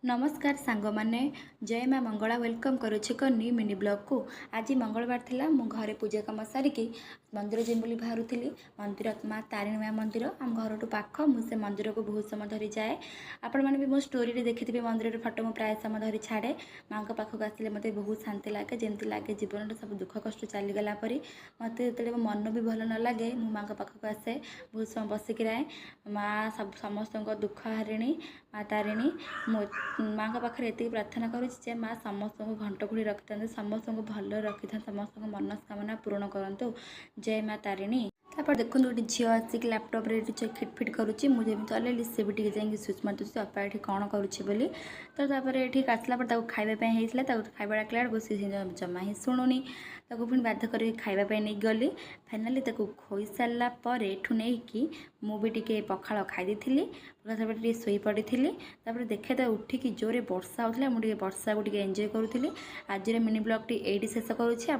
नमस्कार सांग माने जय माँ मंगला वेलकम करुच्ची एक न्यू मिनी ब्लॉग को। आज मंगलवार थिला मु घरे पूजा कम सारिकी मंदिर जिम बोली बाहरुथिली। मंदिर माँ तारिणी माँ मंदिर आम घर टू पाख मुझे मंदिर को बहुत समय धरी जाए। आपण मैंने भी मो स्टोरी देखिथे मंदिर फोटो मु प्राय समय धरी छाड़े। माँ पाखक आसले मत बहुत शांति लगे जमी लगे जीवन सब दुख कष्ट चलीगला परी मत जो मन भी भल न लगे मु माँ पाखक आसे बहुत समय बसिक रहे। माँ सब समस्त दुख हारिणी माँ तारिणी माँ पाखे ये प्रार्थना करुच्चे माँ समस्त को घंट घोड़ी रखी था समस्त को भल रखी था समस्त मनस्कामना पूर्ण करूँ। जय माँ तारिणी। तापर देखो गोटे झील आसिक लैपटॉप रे खिटफिट करुच्ची मुझे चलैली सी भी टी सुच मार दूसरी अपा ये कौन करुच्ची बोली तो ये आसला खावाई होता खावा डाकला बेलू सी जमा ही शुणुनी पुणी बाध्य कर खावाई नहीं गली फाइनाली खोई सारा पर एठू नहीं मुझे टी पखाड़ खाई टी शोई पड़ी देखे तो उठिकी जोरे वर्षा होता मुझे वर्षा को एंजॉय करूँ। आज मिनी ब्लॉग टी शेष करुच्ची।